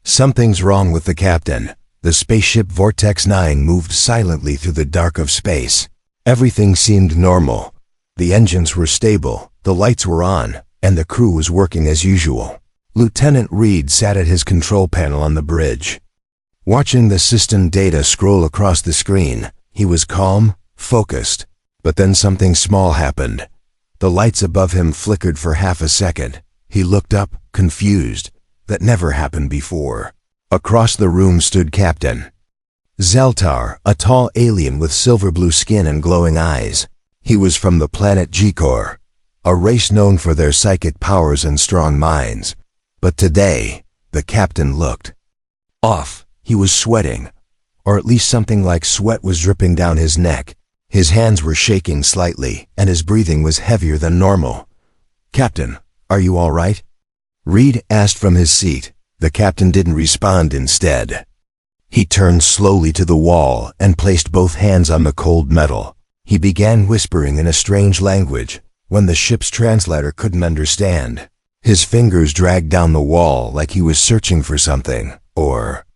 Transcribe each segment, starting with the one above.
Something's wrong with the captain. The spaceship Vortex 9 moved silently through the dark of space. Everything seemed normal. The engines were stable, the lights were on, and the crew was working as usual. Lieutenant Reed sat at his control panel on the bridge. Watching the system data scroll across the screen, he was calm, focused. But then something small happened. The lights above him flickered for half a second. He looked up, confused. That never happened before. Across the room stood Captain Zeltar, a tall alien with silver blue skin and glowing eyes. He was from the planet G-Core, a race known for their psychic powers and strong minds. But today, the captain looked off. He was sweating, or at least something like sweat was dripping down his neck. His hands were shaking slightly, and his breathing was heavier than normal. "Captain, are you all right?" Reed asked from his seat. The captain didn't respond. Instead, he turned slowly to the wall and placed both hands on the cold metal. He began whispering in a strange language, one the ship's translator couldn't understand. His fingers dragged down the wall like he was searching for something, or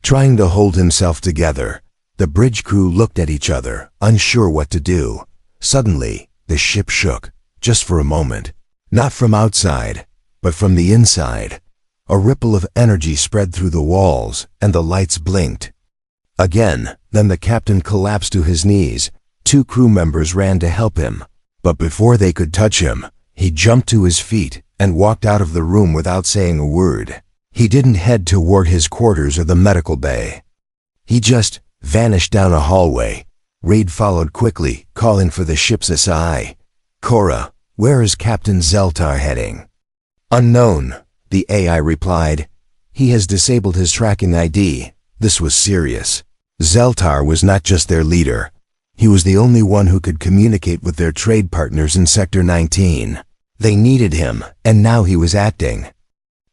trying to hold himself together. The bridge crew looked at each other, unsure what to do. Suddenly, the ship shook, just for a moment. Not from outside, but from the inside. A ripple of energy spread through the walls, and the lights blinked. Again, then the captain collapsed to his knees. Two crew members ran to help him, but before they could touch him, he jumped to his feet and walked out of the room without saying a word. He didn't head toward his quarters or the medical bay. He just vanished down a hallway. Reed followed quickly, calling for the ship's SI. "Cora, where is Captain Zeltar heading?" "Unknown," the AI replied. "He has disabled his tracking ID." This was serious. Zeltar was not just their leader. He was the only one who could communicate with their trade partners in Sector 19. They needed him, and now he was acting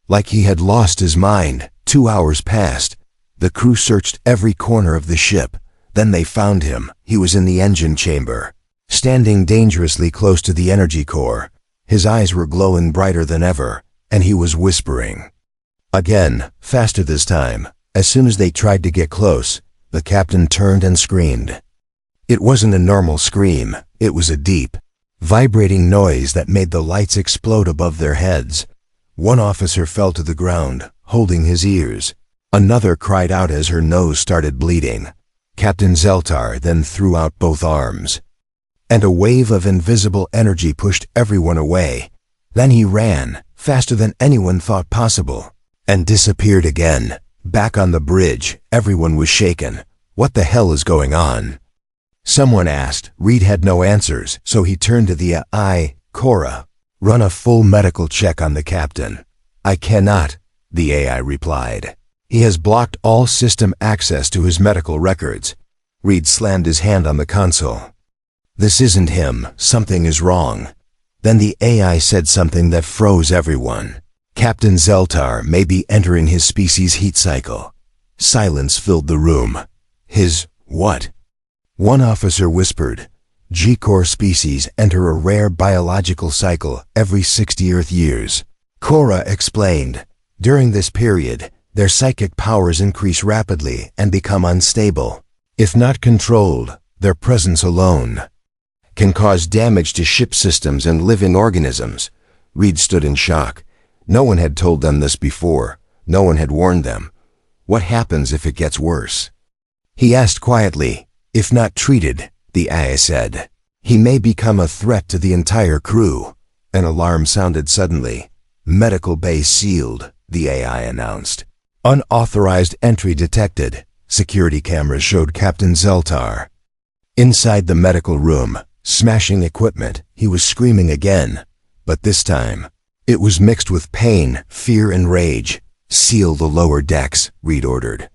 like he had lost his mind. 2 hours passed. The crew searched every corner of the ship. Then they found him. He was in the engine chamber, standing dangerously close to the energy core. His eyes were glowing brighter than ever, and he was whispering. Again, faster this time. As soon as they tried to get close, the captain turned and screamed. It wasn't a normal scream. It was a deep, vibrating noise that made the lights explode above their heads. One officer fell to the ground, holding his ears. Another cried out as her nose started bleeding. Captain Zeltar then threw out both arms, and a wave of invisible energy pushed everyone away. Then he ran, faster than anyone thought possible, and disappeared again. Back on the bridge, everyone was shaken. What the hell is going on? Someone asked. Reed had no answers, so he turned to the AI. "Cora, run a full medical check on the captain." "I cannot," the AI replied. "He has blocked all system access to his medical records." Reed slammed his hand on the console. "This isn't him. Something is wrong." Then the AI said something that froze everyone. "Captain Zeltar may be entering his species' heat cycle." Silence filled the room. "His what?" One officer whispered. "G-Core species enter a rare biological cycle every 60 Earth years." Cora explained. "During this period, their psychic powers increase rapidly and become unstable. If not controlled, their presence alone can cause damage to ship systems and living organisms." Reed stood in shock. No one had told them this before. No one had warned them. What happens if it gets worse? He asked quietly. "If not treated," the AI said, "he may become a threat to the entire crew." An alarm sounded suddenly. "Medical bay sealed," the AI announced. "Unauthorized entry detected." Security cameras showed Captain Zeltar inside the medical room, smashing equipment. He was screaming again, but this time, it was mixed with pain, fear, and rage. "Seal the lower decks," Reed ordered.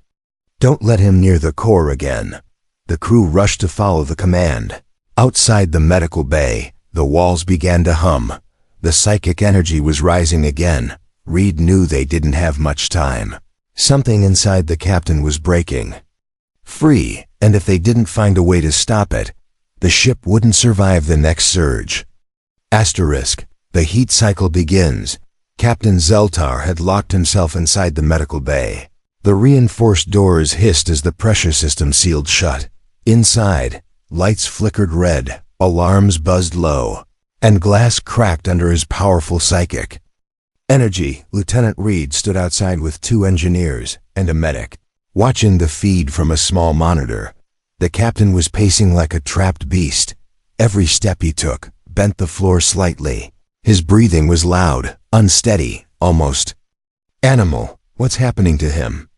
"Don't let him near the core again." The crew rushed to follow the command. Outside the medical bay, the walls began to hum. The psychic energy was rising again. Reed knew they didn't have much time. Something inside the captain was breaking free, and if they didn't find a way to stop it, the ship wouldn't survive the next surge. Asterisk. The heat cycle begins. Captain Zeltar had locked himself inside the medical bay. The reinforced doors hissed as the pressure system sealed shut. Inside, lights flickered red, alarms buzzed low, and glass cracked under his powerful psychic. Energy, Lieutenant Reed stood outside with 2 engineers and a medic, watching the feed from a small monitor. The captain was pacing like a trapped beast. Every step he took bent the floor slightly. His breathing was loud, unsteady, almost animal. What's happening to him?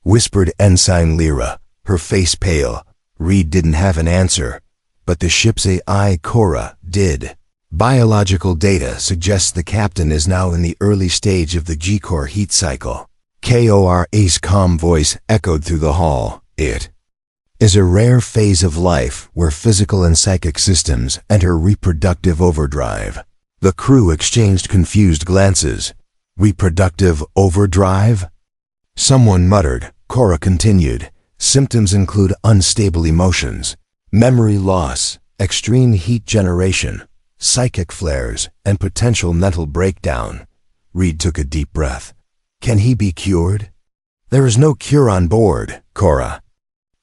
Whispered Ensign Lyra, her face pale. Reed didn't have an answer, but the ship's AI, Cora, did. Biological data suggests the captain is now in the early stage of the G-core heat cycle. Kora's calm voice echoed through the hall. It is a rare phase of life where physical and psychic systems enter reproductive overdrive. The crew exchanged confused glances. Reproductive overdrive? Someone muttered. Cora continued. Symptoms include unstable emotions, memory loss, extreme heat generation, psychic flares, and potential mental breakdown. Reed took a deep breath. Can he be cured? There is no cure on board, Cora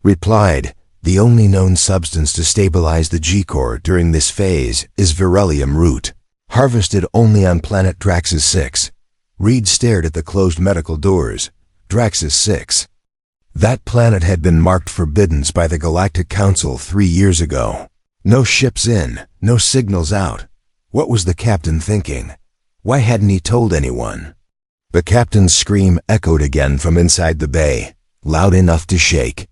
replied. The only known substance to stabilize the G-core during this phase is beryllium root, harvested only on planet Draxus 6. Reed stared at the closed medical doors. Draxus 6. That planet had been marked forbidden by the Galactic Council 3 years ago. No ships in, no signals out. What was the captain thinking? Why hadn't he told anyone? The captain's scream echoed again from inside the bay, loud enough to shake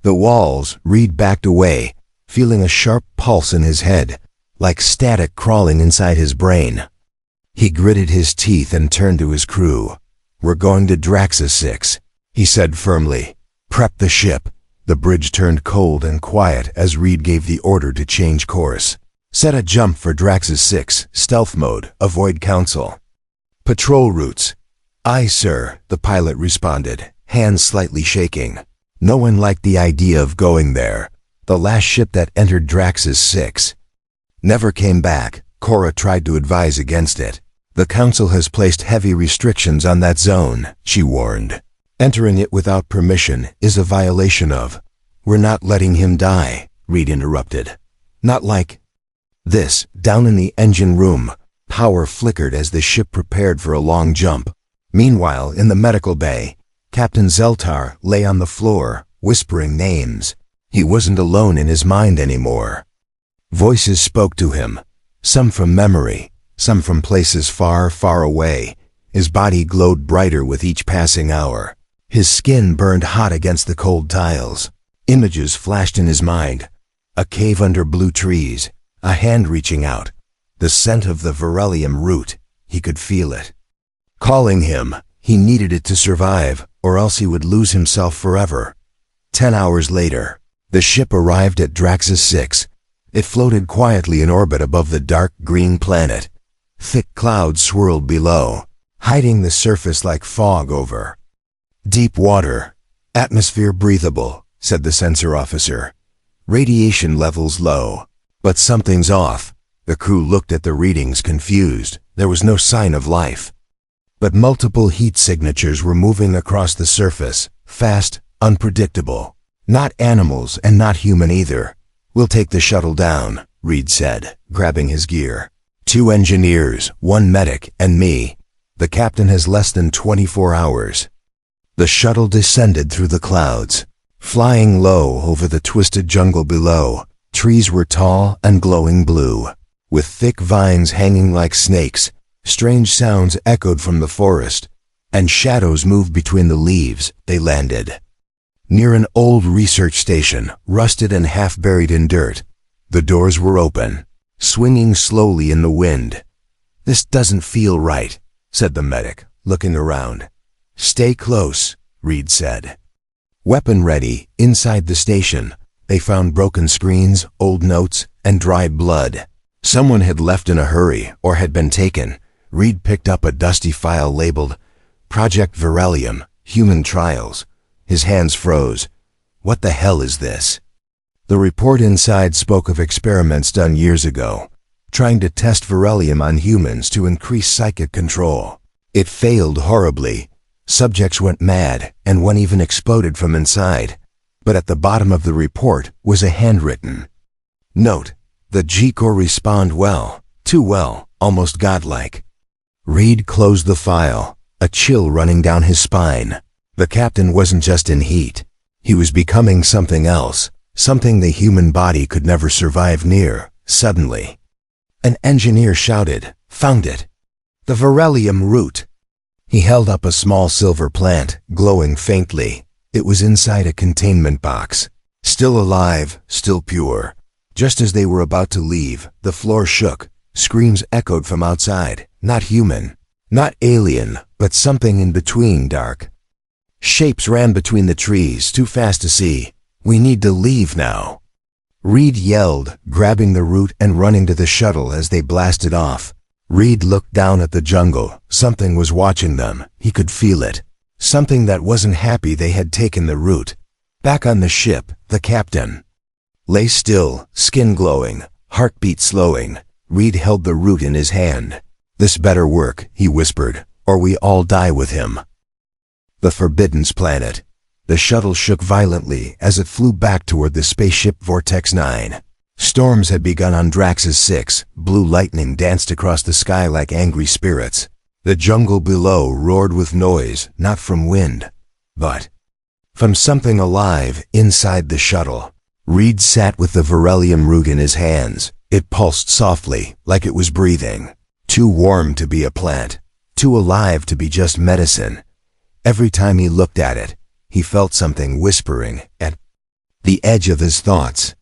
the walls. Reed backed away, feeling a sharp pulse in his head, like static crawling inside his brain. He gritted his teeth and turned to his crew. We're going to Draxus 6, he said firmly. Prep the ship. The bridge turned cold and quiet as Reed gave the order to change course. Set a jump for Draxus 6, stealth mode, avoid council. Patrol routes. Aye, sir, the pilot responded, hands slightly shaking. No one liked the idea of going there. The last ship that entered Draxus 6 never came back. Cora tried to advise against it. The council has placed heavy restrictions on that zone, she warned. Entering it without permission is a violation of. We're not letting him die, Reed interrupted. Not like this. Down in the engine room, power flickered as the ship prepared for a long jump. Meanwhile, in the medical bay, Captain Zeltar lay on the floor, whispering names. He wasn't alone in his mind anymore. Voices spoke to him, some from memory, some from places far, far away. His body glowed brighter with each passing hour. His skin burned hot against the cold tiles. Images flashed in his mind. A cave under blue trees, a hand reaching out, the scent of the beryllium root. He could feel it calling him. He needed it to survive, or else he would lose himself forever. 10 hours later, the ship arrived at Draxus 6. It floated quietly in orbit above the dark green planet. Thick clouds swirled below, hiding the surface like fog over deep water. Atmosphere breathable, said the sensor officer. Radiation levels low. But something's off. The crew looked at the readings confused. There was no sign of life. But multiple heat signatures were moving across the surface, fast, unpredictable. Not animals and not human either. We'll take the shuttle down, Reed said, grabbing his gear. 2 engineers, 1 medic, and me. The captain has less than 24 hours. The shuttle descended through the clouds, flying low over the twisted jungle below. Trees were tall and glowing blue, with thick vines hanging like snakes. Strange sounds echoed from the forest, and shadows moved between the leaves. They landed near an old research station, rusted and half buried in dirt. The doors were open, swinging slowly in the wind. This doesn't feel right, said the medic, looking around. Stay close, Reed said. Weapon ready, inside the station, they found broken screens, old notes, and dried blood. Someone had left in a hurry or had been taken. Reed picked up a dusty file labeled Project Beryllium, Human Trials. His hands froze. What the hell is this? The report inside spoke of experiments done years ago, trying to test beryllium on humans to increase psychic control. It failed horribly. Subjects went mad, and one even exploded from inside. But at the bottom of the report was a handwritten note. The G-Core respond well, too well, almost godlike. Reed closed the file, a chill running down his spine. The captain wasn't just in heat. He was becoming something else, something the human body could never survive near. Suddenly, an engineer shouted, "Found it! The beryllium root!" He held up a small silver plant, glowing faintly. It was inside a containment box. Still alive, still pure. Just as they were about to leave, the floor shook. Screams echoed from outside. Not human, not alien, but something in between. Dark shapes ran between the trees, too fast to see. "We need to leave now," Reed yelled, grabbing the root and running to the shuttle as they blasted off. Reed looked down at the jungle. Something was watching them. He could feel it. Something that wasn't happy they had taken the root. Back on the ship, the captain lay still, skin glowing, heartbeat slowing. Reed held the root in his hand. "This better work," he whispered, "or we all die with him." The Forbidden's planet. The shuttle shook violently as it flew back toward the spaceship Vortex 9. Storms had begun on Draxus 6. Blue lightning danced across the sky like angry spirits. The jungle below roared with noise, not from wind, but from something alive inside the shuttle. Reed sat with the beryllium root in his hands. It pulsed softly, like it was breathing. Too warm to be a plant, too alive to be just medicine. Every time he looked at it, he felt something whispering at the edge of his thoughts.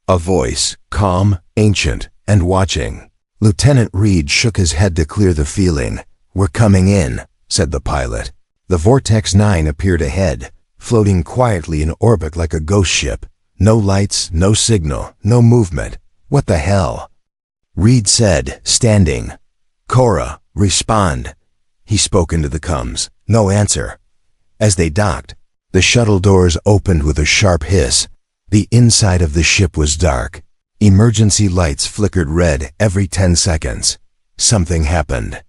A voice, calm, ancient, and watching. Lieutenant Reed shook his head to clear the feeling. "We're coming in," said the pilot. The Vortex 9 appeared ahead, floating quietly in orbit like a ghost ship. No lights, no signal, no movement. "What the hell?" Reed said, standing. "Cora, respond." He spoke into the comms. No answer. As they docked, the shuttle doors opened with a sharp hiss. The inside of the ship was dark. Emergency lights flickered red every 10 seconds. Something happened.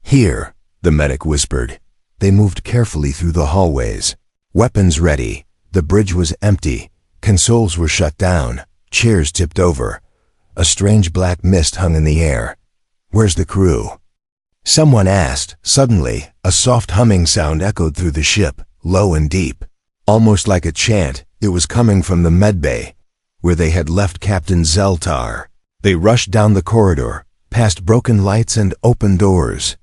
"Here," the medic whispered. They moved carefully through the hallways. Weapons ready. The bridge was empty. Consoles were shut down. Chairs tipped over. A strange black mist hung in the air. "Where's the crew?" Someone asked. Suddenly, a soft humming sound echoed through the ship, low and deep. Almost like a chant, it was coming from the medbay, where they had left Captain Zeltar. They rushed down the corridor, past broken lights and open doors.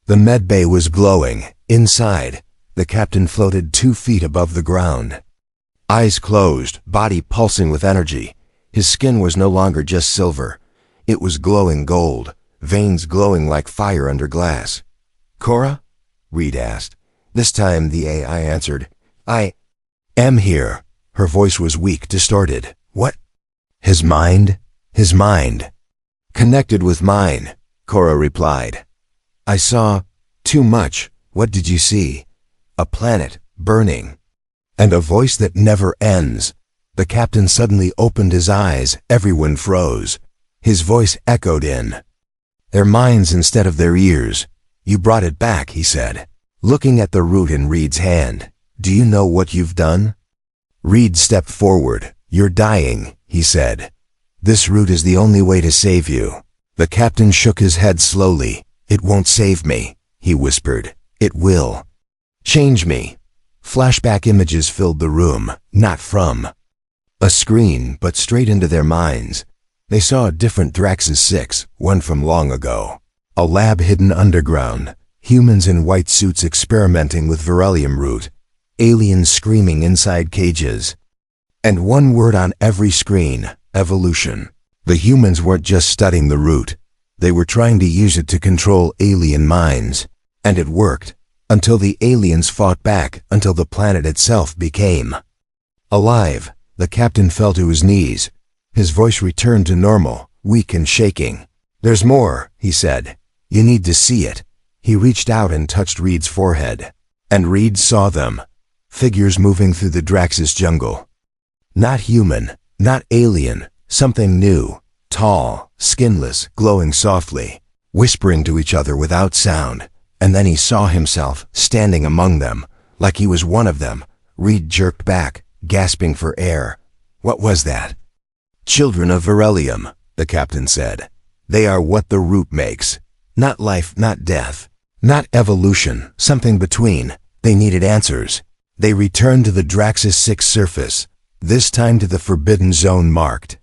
The medbay was glowing. Inside, the captain floated 2 feet above the ground. Eyes closed, body pulsing with energy. His skin was no longer just silver. It was glowing gold, veins glowing like fire under glass. "Cora?" Reed asked. This time the AI answered, "I am here." Her voice was weak, distorted. "What?" His mind? His mind. "Connected with mine," Cora replied. "I saw too much." "What did you see?" "A planet burning." "And a voice that never ends." The captain suddenly opened his eyes. Everyone froze. His voice echoed in their minds instead of their ears. "You brought it back," he said, looking at the root in Reed's hand. "Do you know what you've done?" Reed stepped forward. "You're dying," he said. "This root is the only way to save you." The captain shook his head slowly. "It won't save me," he whispered. "It will change me." Flashback images filled the room, not from a screen, but straight into their minds. They saw a different Draxus 6, one from long ago. A lab hidden underground, humans in white suits experimenting with beryllium root, aliens screaming inside cages. And one word on every screen: evolution. The humans weren't just studying the root. They were trying to use it to control alien minds. And it worked. Until the aliens fought back, until the planet itself became alive. The captain fell to his knees. His voice returned to normal, weak and shaking. "There's more," he said. "You need to see it." He reached out and touched Reed's forehead. And Reed saw them. Figures moving through the Draxus jungle. Not human, not alien, something new. Tall, skinless, glowing softly, whispering to each other without sound. And then he saw himself standing among them, like he was one of them. Reed jerked back, gasping for air. What was that? Children of Verelium, the captain said. They are what the root makes. Not life, not death. Not evolution, something between. They needed answers. They returned to the Draxus 6 surface, this time to the forbidden zone marked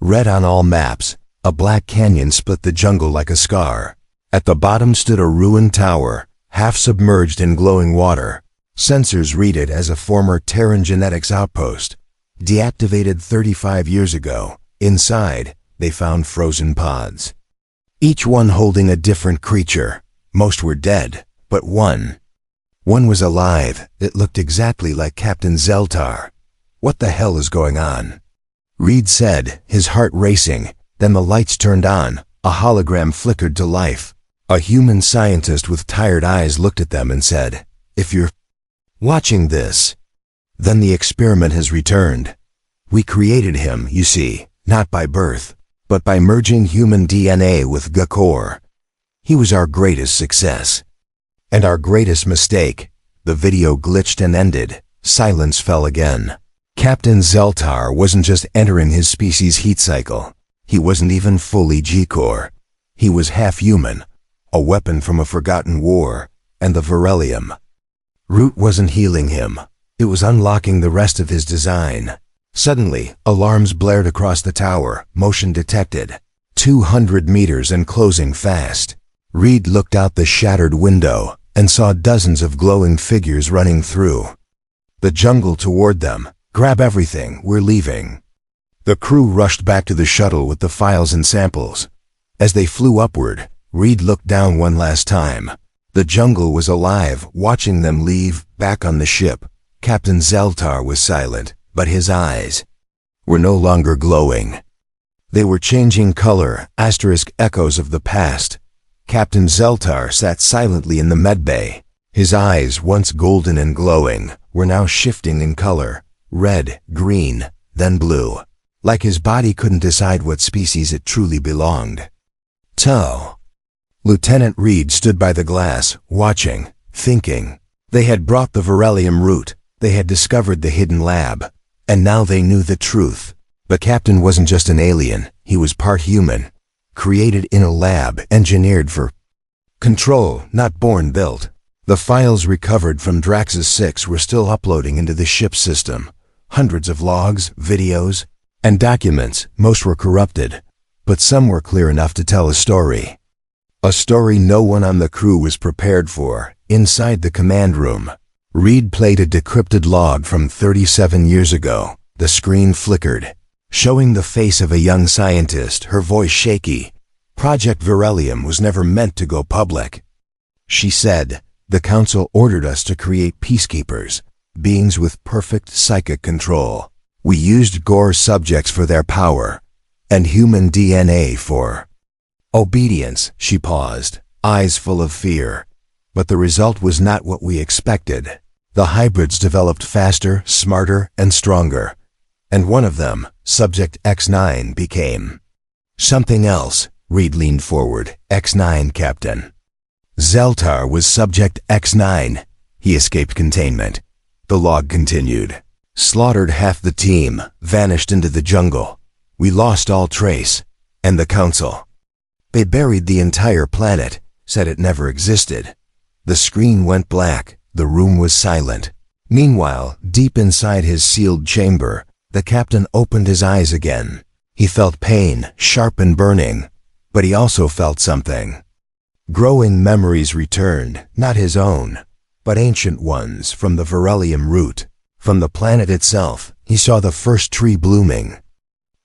red on all maps. A black canyon split the jungle like a scar. At the bottom stood a ruined tower, half submerged in glowing water. Sensors read it as a former Terran genetics outpost, deactivated 35 years ago. Inside, they found frozen pods, each one holding a different creature. Most were dead, but one was alive. It looked exactly like Captain Zeltar. What the hell is going on? Reed said, his heart racing. Then the lights turned on. A hologram flickered to life. A human scientist with tired eyes looked at them and said, "If you're watching this, then the experiment has returned. We created him, you see, not by birth, but by merging human DNA with Gakor. He was our greatest success. And our greatest mistake." The video glitched and ended. Silence fell again. Captain Zeltar wasn't just entering his species' heat cycle. He wasn't even fully G-Core. He was half human, a weapon from a forgotten war, and the Verelium root wasn't healing him. It was unlocking the rest of his design. Suddenly, alarms blared across the tower. Motion detected. 200 meters and closing fast. Reed looked out the shattered window and saw dozens of glowing figures running through the jungle toward them. "Grab everything, we're leaving." The crew rushed back to the shuttle with the files and samples. As they flew upward, Reed looked down one last time. The jungle was alive, watching them leave. Back on the ship, Captain Zeltar was silent, but his eyes were no longer glowing. They were changing color, asterisk echoes of the past. Captain Zeltar sat silently in the medbay. His eyes, once golden and glowing, were now shifting in color. Red, green, then blue. Like his body couldn't decide what species it truly belonged to. Lieutenant Reed stood by the glass, watching, thinking. They had brought the Verelium root. They had discovered the hidden lab. And now they knew the truth. The captain wasn't just an alien. He was part human. Created in a lab, engineered for control, not born built. The files recovered from Draxus 6 were still uploading into the ship's system. Hundreds of logs, videos, and documents. Most were corrupted, but some were clear enough to tell a story. A story no one on the crew was prepared for. Inside the command room, Reed played a decrypted log from 37 years ago. The screen flickered, showing the face of a young scientist, her voice shaky. "Project Verelium was never meant to go public," she said. "The Council ordered us to create peacekeepers, beings with perfect psychic control. We used Gore subjects for their power, and human DNA for obedience." She paused, eyes full of fear. "But the result was not what we expected. The hybrids developed faster, smarter, and stronger. And one of them, Subject X9, became something else." Reed leaned forward. "X9, Captain." Zeltar was Subject X9. He escaped containment. The log continued. "Slaughtered half the team, vanished into the jungle. We lost all trace. And the Council. They buried the entire planet, said it never existed." The screen went black. The room was silent. Meanwhile, deep inside his sealed chamber, the captain opened his eyes again. He felt pain, sharp and burning, but he also felt something. Growing memories returned, not his own, but ancient ones from the Verelium root. From the planet itself, he saw the first tree blooming,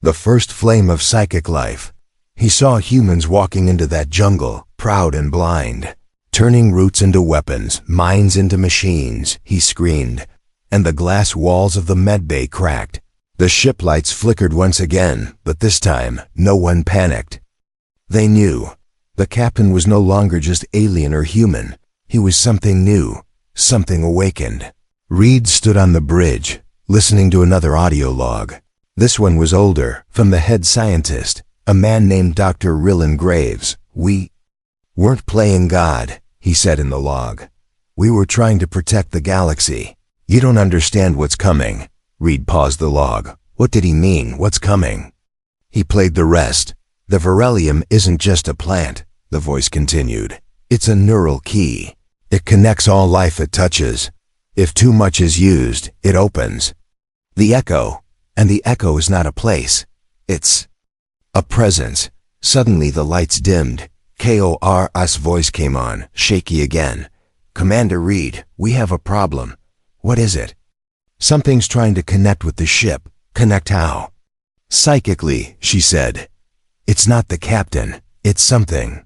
the first flame of psychic life. He saw humans walking into that jungle, proud and blind, turning roots into weapons, minds into machines. He screamed, and the glass walls of the medbay cracked. The ship lights flickered once again, but this time, no one panicked. They knew. The captain was no longer just alien or human. He was something new, something awakened. Reed stood on the bridge, listening to another audio log. This one was older, from the head scientist, a man named Dr. Rillan Graves. "We weren't playing God," he said in the log. "We were trying to protect the galaxy. You don't understand what's coming." Reed paused the log. What did he mean, what's coming? He played the rest. "The beryllium isn't just a plant," the voice continued. "It's a neural key. It connects all life it touches. If too much is used, it opens. The echo. And the echo is not a place. It's a presence." Suddenly the lights dimmed. Kor's voice came on, shaky again. "Commander Reed, we have a problem." "What is it?" "Something's trying to connect with the ship." "Connect how?" "Psychically," she said. "It's not the captain. It's something."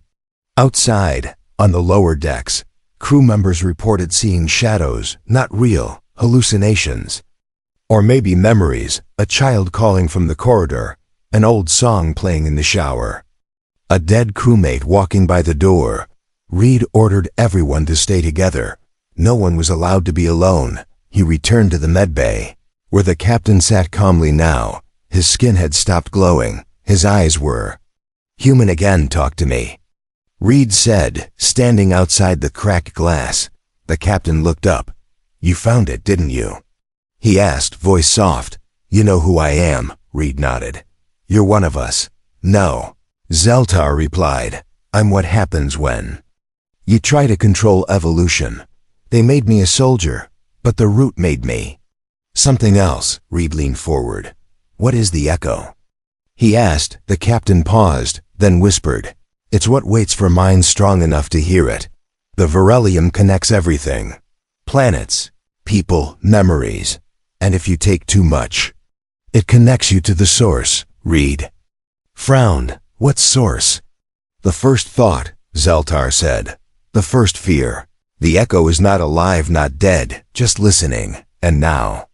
Outside, on the lower decks, crew members reported seeing shadows, not real, hallucinations. Or maybe memories, a child calling from the corridor, an old song playing in the shower. A dead crewmate walking by the door. Reed ordered everyone to stay together. No one was allowed to be alone. He returned to the medbay, where the captain sat calmly now. His skin had stopped glowing. His eyes were human again. "Talk to me," Reed said, standing outside the cracked glass. The captain looked up. "You found it, didn't you?" he asked, voice soft. "You know who I am," Reed nodded. "You're one of us." "No," Zeltar replied. "I'm what happens when you try to control evolution. They made me a soldier, but the root made me something else." Reed leaned forward. "What is the echo?" he asked. The captain paused, then whispered. "It's what waits for minds strong enough to hear it. The beryllium connects everything. Planets, people, memories. And if you take too much, it connects you to the source." Reed frowned. "What source?" "The first thought," Zeltar said. "The first fear. The echo is not alive, not dead, just listening. And now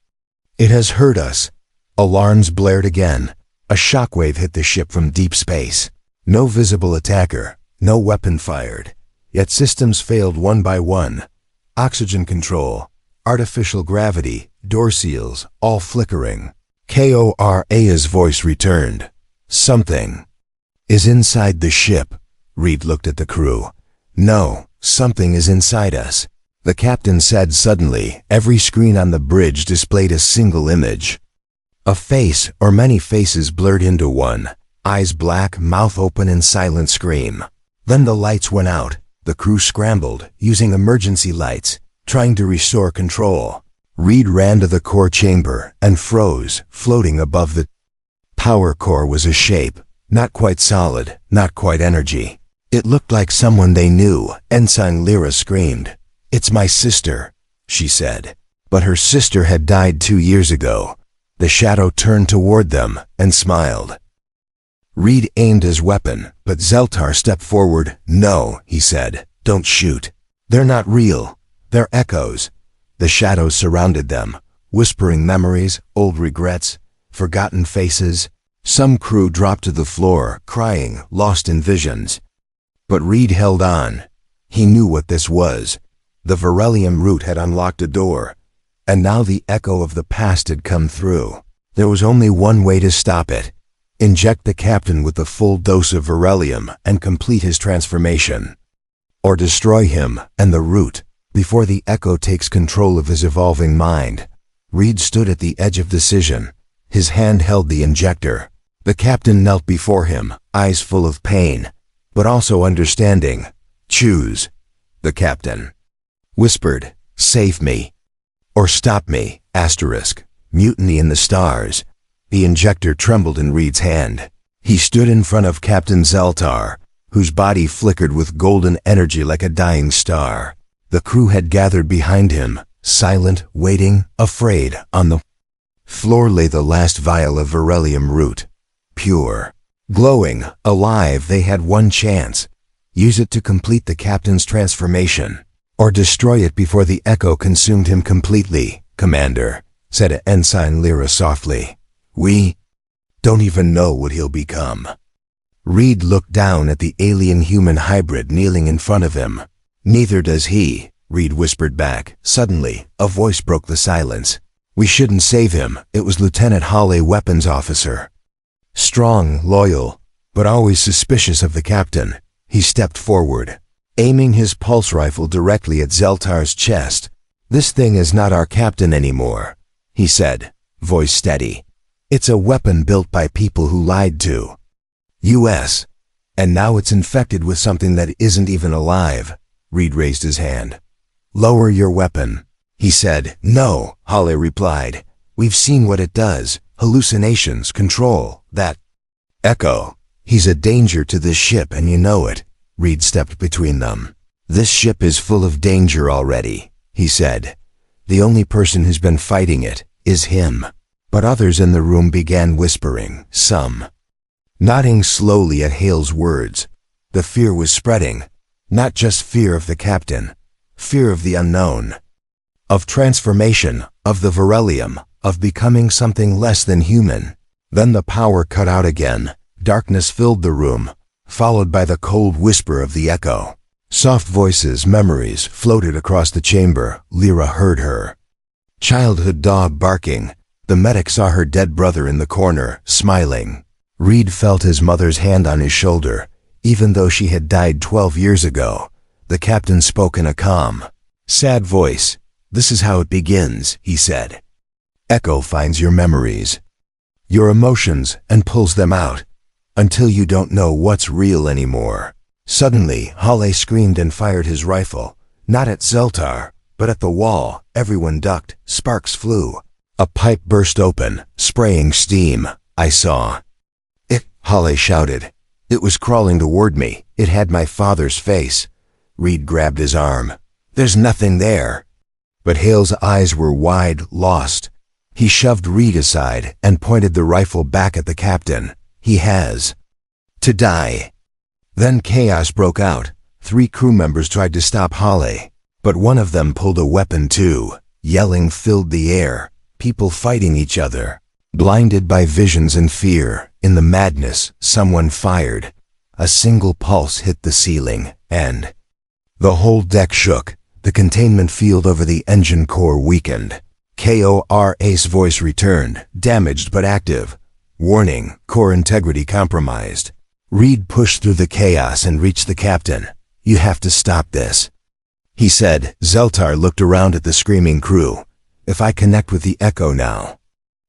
it has heard us." Alarms blared again. A shockwave hit the ship from deep space. No visible attacker, no weapon fired. Yet systems failed one by one. Oxygen control, artificial gravity, door seals, all flickering. Kor's voice returned. "Something is inside the ship." Reed looked at the crew. "No, something is inside us." The captain said suddenly. Every screen on the bridge displayed a single image. A face or many faces blurred into one. Eyes black, mouth open in silent scream. Then the lights went out. The crew scrambled, using emergency lights, trying to restore control. Reed ran to the core chamber and froze, floating above the power core was a shape. Not quite solid, not quite energy. It looked like someone they knew. Ensign Lyra screamed. "It's my sister," she said. But her sister had died 2 years ago. The shadow turned toward them and smiled. Reed aimed his weapon, but Zeltar stepped forward. "No," he said. "Don't shoot. They're not real. They're echoes." The shadows surrounded them, whispering memories, old regrets, forgotten faces. Some crew dropped to the floor, crying, lost in visions. But Reed held on. He knew what this was. The beryllium root had unlocked a door, and now the echo of the past had come through. There was only one way to stop it. Inject the captain with the full dose of beryllium and complete his transformation. Or destroy him and the root before the echo takes control of his evolving mind. Reed stood at the edge of decision. His hand held the injector. The captain knelt before him, eyes full of pain, but also understanding. "Choose," the captain whispered. "Save me. Or stop me." Mutiny in the stars. The injector trembled in Reed's hand. He stood in front of Captain Zeltar, whose body flickered with golden energy like a dying star. The crew had gathered behind him, silent, waiting, afraid. On the floor lay the last vial of beryllium root. Pure, glowing, alive. They had one chance. Use it to complete the captain's transformation, or destroy it before the echo consumed him completely. "Commander," said Ensign Lyra softly, "we don't even know what he'll become." Reed looked down at the alien-human hybrid kneeling in front of him. "Neither does he," Reed whispered back. Suddenly, a voice broke the silence. "We shouldn't save him." It was Lieutenant Hawley, weapons officer. Strong, loyal, but always suspicious of the captain. He stepped forward. aiming his pulse rifle directly at Zeltar's chest. "This thing is not our captain anymore," he said, voice steady. "It's a weapon built by people who lied to us. And now it's infected with something that isn't even alive." Reed raised his hand. "Lower your weapon," he said. "No," Halle replied. "We've seen what it does. Hallucinations, control, that echo. He's a danger to this ship and you know it." Reed stepped between them. "This ship is full of danger already," he said. "The only person who's been fighting it is him." But others in the room began whispering, some nodding slowly at Hale's words. The fear was spreading. Not just fear of the captain, fear of the unknown, of transformation, of the Verelium, of becoming something less than human. Then the power cut out again. Darkness filled the room, followed by the cold whisper of the echo. Soft voices, memories, floated across the chamber. Lyra heard her childhood dog barking. The medic saw her dead brother in the corner, smiling. Reed felt his mother's hand on his shoulder. Even though she had died 12 years ago, the captain spoke in a calm, sad voice. "This is how it begins," he said. "Echo finds your memories, your emotions, and pulls them out, until you don't know what's real anymore." Suddenly, Halle screamed and fired his rifle, not at Zeltar, but at the wall. Everyone ducked. Sparks flew. A pipe burst open, spraying steam. "I saw it," Halle shouted. "It was crawling toward me. It had my father's face." Reed grabbed his arm. "There's nothing there." But Hale's eyes were wide, lost. He shoved Reed aside and pointed the rifle back at the captain. "He has to die." Then chaos broke out. 3 crew members tried to stop Halle, but one of them pulled a weapon too. Yelling filled the air, people fighting each other. Blinded by visions and fear, in the madness, someone fired. A single pulse hit the ceiling, and the whole deck shook. The containment field over the engine core weakened. Kor's voice returned, damaged but active. "Warning, core integrity compromised." Reed pushed through the chaos and reached the captain. "You have to stop this," he said. Zeltar looked around at the screaming crew. "If I connect with the echo now,"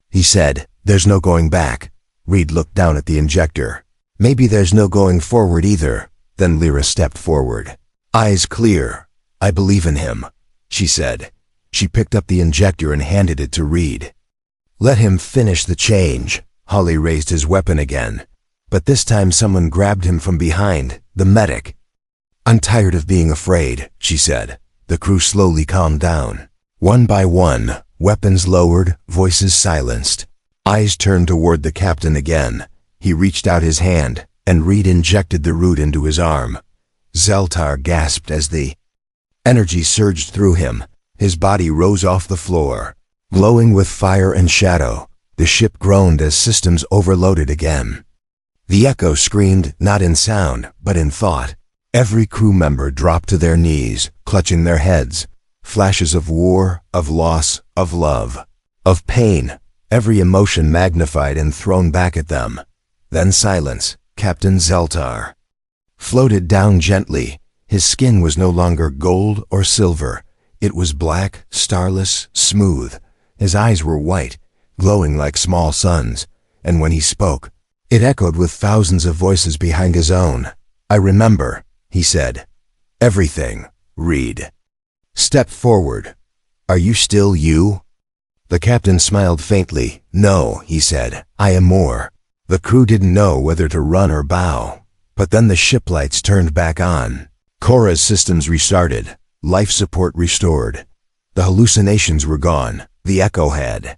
he said, "there's no going back." Reed looked down at the injector. "Maybe there's no going forward either." Then Lyra stepped forward. Eyes clear. "I believe in him," she said. She picked up the injector and handed it to Reed. "Let him finish the change." Halle raised his weapon again. But this time someone grabbed him from behind, the medic. "I'm tired of being afraid," she said. The crew slowly calmed down. One by one, weapons lowered, voices silenced. Eyes turned toward the captain again. He reached out his hand, and Reed injected the root into his arm. Zeltar gasped as the energy surged through him. His body rose off the floor, glowing with fire and shadow. The ship groaned as systems overloaded again. The echo screamed, not in sound, but in thought. Every crew member dropped to their knees, clutching their heads. Flashes of war, of loss, of love, of pain, every emotion magnified and thrown back at them. Then silence. Captain Zeltar floated down gently. His skin was no longer gold or silver. It was black, starless, smooth. His eyes were white, glowing like small suns, and when he spoke, it echoed with thousands of voices behind his own. "I remember," he said. "Everything." Reed stepped forward. "Are you still you?" The captain smiled faintly. "No," he said. "I am more." The crew didn't know whether to run or bow. But then the ship lights turned back on. Korra's systems restarted. Life support restored. The hallucinations were gone. The echo had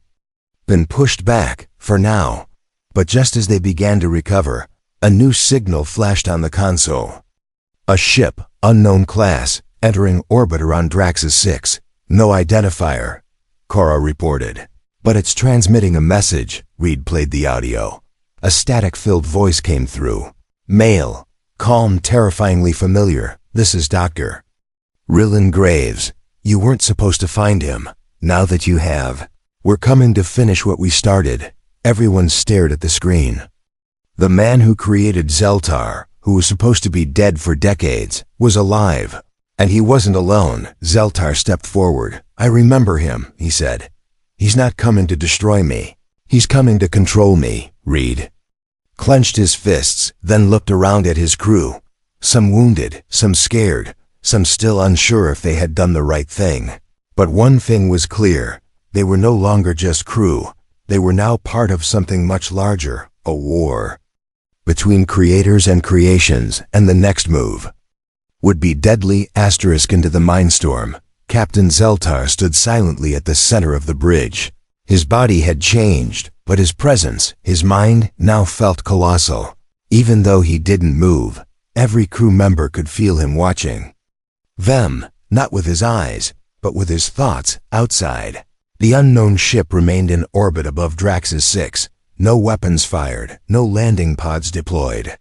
been pushed back, for now. But just as they began to recover, a new signal flashed on the console. A ship, unknown class, entering orbit around Draxus 6. "No identifier," Korra reported. "But it's transmitting a message." Reed played the audio. A static-filled voice came through. Male. Calm, terrifyingly familiar. "This is Dr. Rylan Graves. You weren't supposed to find him. Now that you have, we're coming to finish what we started." Everyone stared at the screen. The man who created Zeltar, who was supposed to be dead for decades, was alive. And he wasn't alone. Zeltar stepped forward. "I remember him," he said. "He's not coming to destroy me. He's coming to control me." Reed clenched his fists, then looked around at his crew. Some wounded, some scared, some still unsure if they had done the right thing. But one thing was clear. They were no longer just crew. They were now part of something much larger, a war between creators and creations, and the next move would be deadly. Into the mindstorm. Captain Zeltar stood silently at the center of the bridge. His body had changed, but his presence, his mind, now felt colossal. Even though he didn't move, every crew member could feel him watching them, not with his eyes, but with his thoughts outside. The unknown ship remained in orbit above Drax's 6. No weapons fired, no landing pods deployed.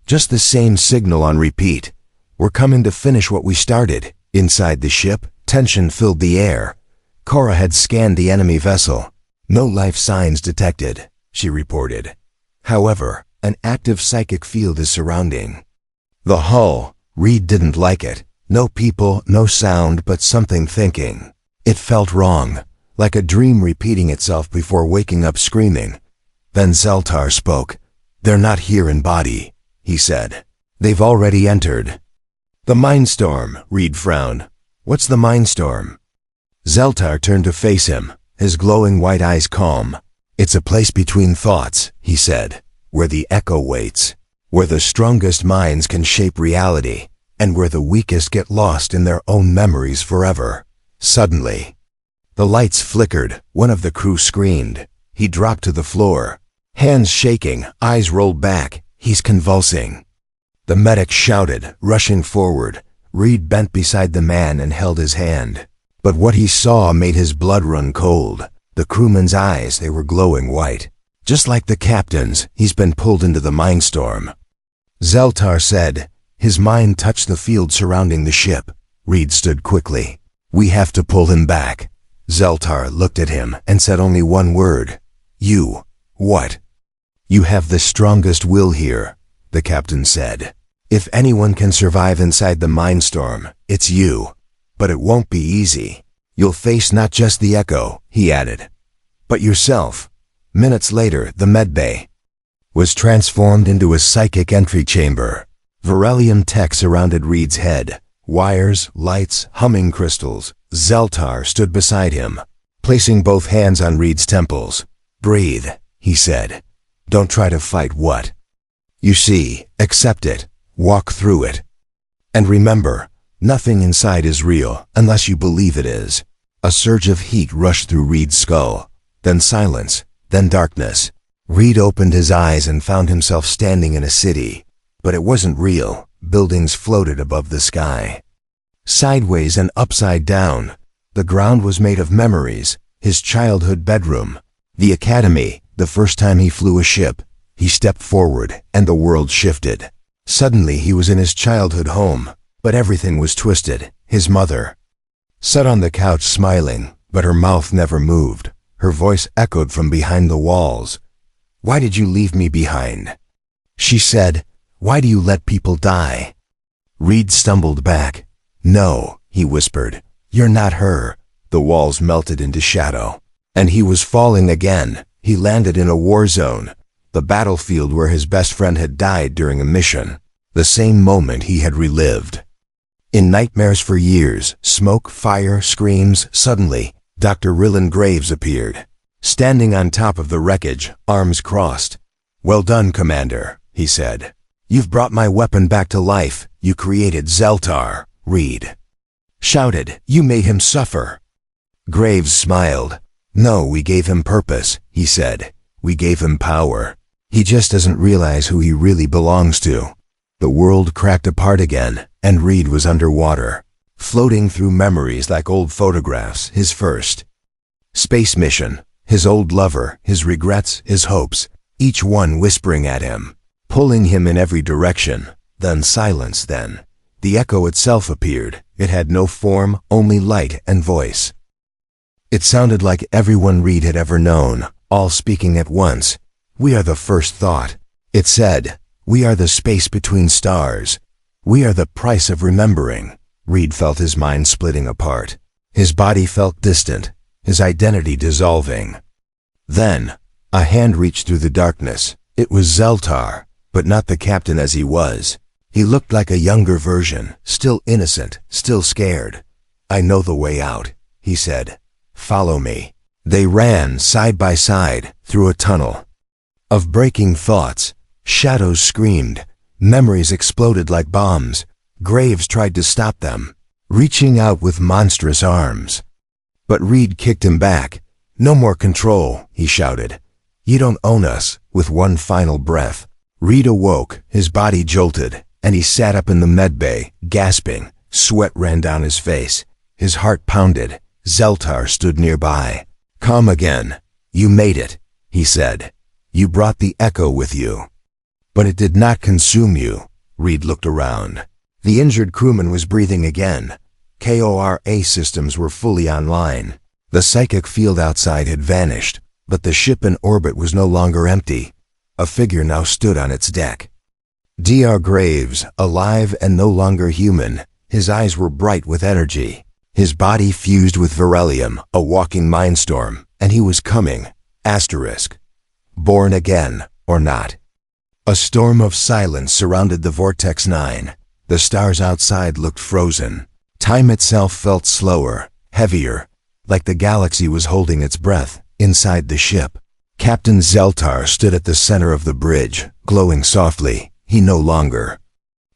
Just the same signal on repeat. "We're coming to finish what we started." Inside the ship, tension filled the air. Cora had scanned the enemy vessel. "No life signs detected," she reported. "However, an active psychic field is surrounding the hull." Reed didn't like it. No people, no sound, but something thinking. It felt wrong, like a dream repeating itself before waking up screaming. Then Zeltar spoke. "They're not here in body," he said. "They've already entered the mindstorm." Reed frowned. "What's the mindstorm?" Zeltar turned to face him, his glowing white eyes calm. "It's a place between thoughts," he said, "where the echo waits, where the strongest minds can shape reality, and where the weakest get lost in their own memories forever." Suddenly, the lights flickered. One of the crew screamed. He dropped to the floor, hands shaking, eyes rolled back. "He's convulsing." The medic shouted, rushing forward. Reed bent beside the man and held his hand. But what he saw made his blood run cold. The crewman's eyes, they were glowing white. "Just like the captain's, he's been pulled into the mindstorm," Zeltar said. His mind touched the field surrounding the ship. Reed stood quickly. "We have to pull him back." Zeltar looked at him and said only one word. "You." "What?" "You have the strongest will here," the captain said. "If anyone can survive inside the mindstorm, it's you. But it won't be easy. You'll face not just the echo," he added, "but yourself." Minutes later, the medbay was transformed into a psychic entry chamber. Beryllium tech surrounded Reed's head. Wires, lights, humming crystals. Zeltar stood beside him, placing both hands on Reed's temples. "Breathe," he said. "Don't try to fight what you see. Accept it. Walk through it. And remember, nothing inside is real unless you believe it is." A surge of heat rushed through Reed's skull. Then silence. Then darkness. Reed opened his eyes and found himself standing in a city. But it wasn't real. Buildings floated above the sky, sideways and upside down. The ground was made of memories. His childhood bedroom, the academy, the first time he flew a ship. He stepped forward, and the world shifted. Suddenly he was in his childhood home, but everything was twisted. His mother sat on the couch smiling, but her mouth never moved. Her voice echoed from behind the walls. "Why did you leave me behind?" she said. "Why do you let people die?" Reed stumbled back. "No," he whispered. "You're not her." The walls melted into shadow, and he was falling again. He landed in a war zone, the battlefield where his best friend had died during a mission, the same moment he had relived in nightmares for years. Smoke, fire, screams. Suddenly, Dr. Rylan Graves appeared, standing on top of the wreckage, arms crossed. "Well done, Commander," he said. "You've brought my weapon back to life. You created Zeltar." Reed shouted, "You made him suffer." Graves smiled. "No, we gave him purpose," he said. "We gave him power. He just doesn't realize who he really belongs to." The world cracked apart again, and Reed was underwater, floating through memories like old photographs. His first space mission, his old lover, his regrets, his hopes, each one whispering at him, pulling him in every direction. Then silence. Then the echo itself appeared. It had no form, only light and voice. It sounded like everyone Reed had ever known, all speaking at once. "We are the first thought," it said. We are the space between stars. We are the price of remembering. Reed felt his mind splitting apart. His body felt distant, his identity dissolving. Then, a hand reached through the darkness. It was Zeltar, but not the captain as he was. He looked like a younger version, still innocent, still scared. "I know the way out," he said. "Follow me." They ran side by side through a tunnel of breaking thoughts. Shadows screamed. Memories exploded like bombs. Graves tried to stop them, reaching out with monstrous arms. But Reed kicked him back. "No more control," he shouted. "You don't own us." With one final breath, Reed awoke, his body jolted, and he sat up in the medbay, gasping. Sweat ran down his face. His heart pounded. Zeltar stood nearby. "Calm again. You made it," he said. "You brought the echo with you. But it did not consume you." Reed looked around. The injured crewman was breathing again. KORA systems were fully online. The psychic field outside had vanished, but the ship in orbit was no longer empty. A figure now stood on its deck. Dr. Graves, alive and no longer human. His eyes were bright with energy. His body fused with beryllium, a walking mindstorm, and he was coming. Asterisk. Born again, or not. A storm of silence surrounded the Vortex 9. The stars outside looked frozen. Time itself felt slower, heavier, like the galaxy was holding its breath inside the ship. Captain Zeltar stood at the center of the bridge, glowing softly. He no longer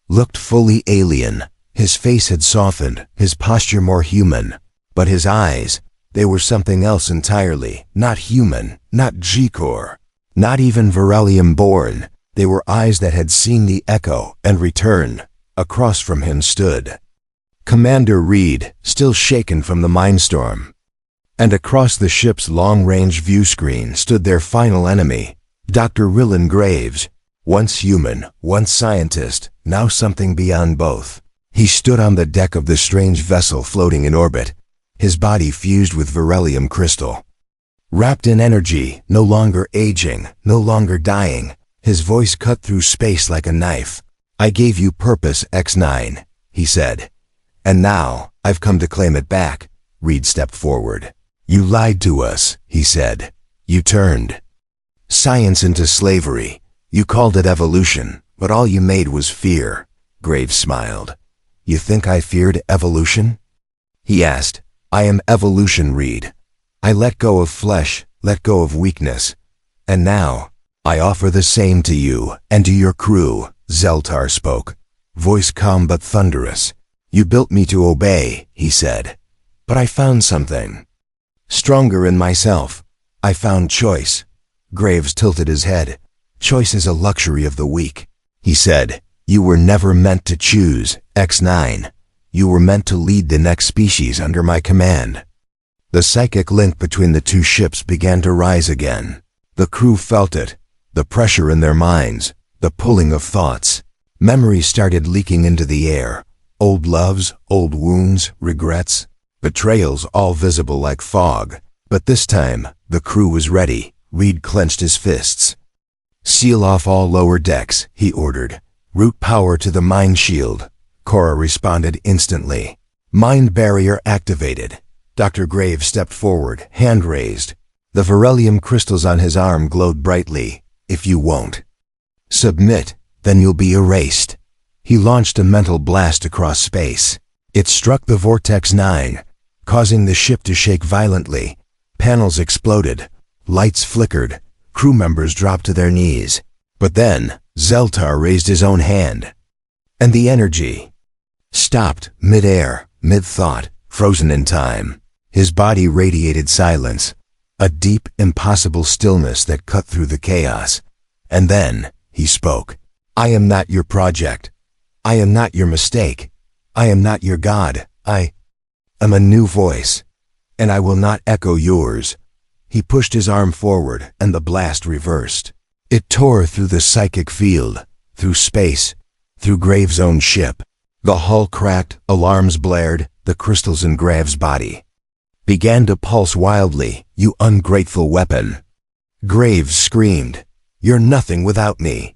looked fully alien. His face had softened, his posture more human. But his eyes, they were something else entirely. Not human, not G-Core, not even Beryllium-born. They were eyes that had seen the echo and returned. Across from him stood Commander Reed, still shaken from the mindstorm. And across the ship's long-range view screen stood their final enemy, Dr. Rillen Graves. Once human, once scientist, now something beyond both. He stood on the deck of the strange vessel floating in orbit, his body fused with beryllium crystal. Wrapped in energy, no longer aging, no longer dying, his voice cut through space like a knife. "I gave you purpose, X9, he said. "And now, I've come to claim it back." Reed stepped forward. "You lied to us," he said. "You turned science into slavery. You called it evolution, but all you made was fear." Graves smiled. "You think I feared evolution?" he asked. "I am evolution, Reed. I let go of flesh, let go of weakness. And now, I offer the same to you and to your crew." Zeltar spoke, voice calm but thunderous. "You built me to obey," he said. "But I found something stronger in myself. I found choice." Graves tilted his head. "Choice is a luxury of the weak," he said. "You were never meant to choose, X9. You were meant to lead the next species under my command." The psychic link between the two ships began to rise again. The crew felt it, the pressure in their minds, the pulling of thoughts. Memories started leaking into the air. Old loves, old wounds, regrets, betrayals, all visible like fog. But this time, the crew was ready. Reed clenched his fists. "Seal off all lower decks," he ordered. "Route power to the mind shield." Cora responded instantly. Mind barrier activated. Dr. Graves stepped forward, hand raised. The beryllium crystals on his arm glowed brightly. "If you won't submit, then you'll be erased." He launched a mental blast across space. It struck the Vortex 9, causing the ship to shake violently. Panels exploded. Lights flickered. Crew members dropped to their knees. But then, Zeltar raised his own hand. And the energy stopped mid-air, mid-thought, frozen in time. His body radiated silence. A deep, impossible stillness that cut through the chaos. And then, he spoke. "I am not your project. I am not your mistake. I am not your God. I am a new voice. And I will not echo yours." He pushed his arm forward, and the blast reversed. It tore through the psychic field, through space, through Graves' own ship. The hull cracked, alarms blared, the crystals in Graves' body began to pulse wildly. "You ungrateful weapon!" Graves screamed. "You're nothing without me."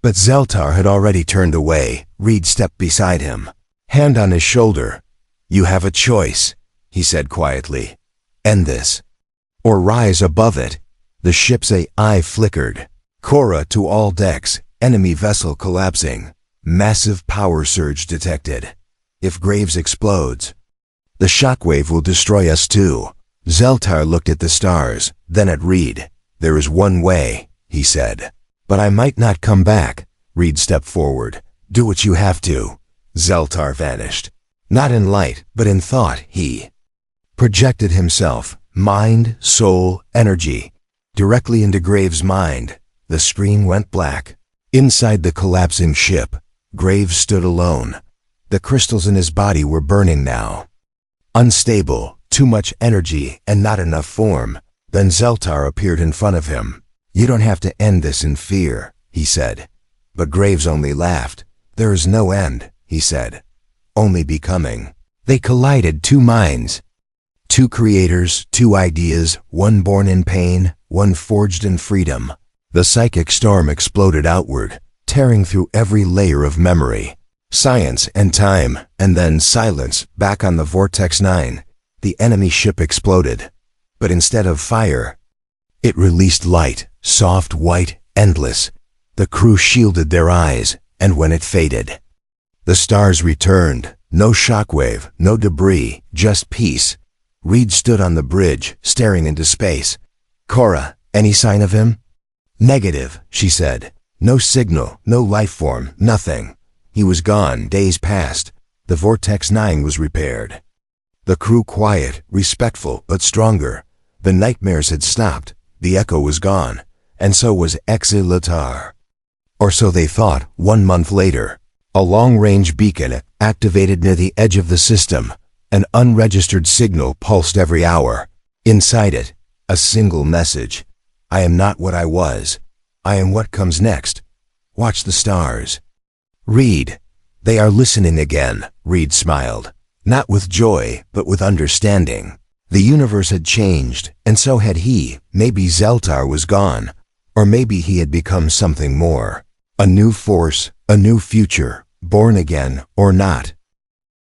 But Zeltar had already turned away. Reed stepped beside him, hand on his shoulder. "You have a choice," he said quietly. "End this, or rise above it." The ship's eye flickered. Cora to all decks, enemy vessel collapsing. Massive power surge detected. If Graves explodes, the shockwave will destroy us too. Zeltar looked at the stars, then at Reed. "There is one way," he said. "But I might not come back." Reed stepped forward. "Do what you have to." Zeltar vanished. Not in light, but in thought. He projected himself, mind, soul, energy, directly into Graves' mind. The screen went black. Inside the collapsing ship, Graves stood alone. The crystals in his body were burning now. Unstable, too much energy and not enough form. Then Zeltar appeared in front of him. "You don't have to end this in fear," he said. But Graves only laughed. "There is no end," he said. "Only becoming." They collided, two minds. Two creators, two ideas, one born in pain, one forged in freedom. The psychic storm exploded outward, tearing through every layer of memory. Science and time, and then silence. Back on the Vortex 9, the enemy ship exploded. But instead of fire, it released light, soft, white, endless. The crew shielded their eyes, and when it faded, the stars returned. No shockwave, no debris, just peace. Reed stood on the bridge, staring into space. "Cora, any sign of him?" "Negative," she said. "No signal, no life form, nothing. He was gone, days passed. The Vortex 9 was repaired." The crew quiet, respectful, but stronger. The nightmares had stopped, the echo was gone, and so was Exilatar. Or so they thought. 1 month later, a long-range beacon activated near the edge of the system. An unregistered signal pulsed every hour. Inside it, a single message. "I am not what I was. I am what comes next. Watch the stars." "Reed, they are listening again," Reed smiled. Not with joy, but with understanding. The universe had changed, and so had he. Maybe Zeltar was gone, or maybe he had become something more. A new force, a new future, born again or not.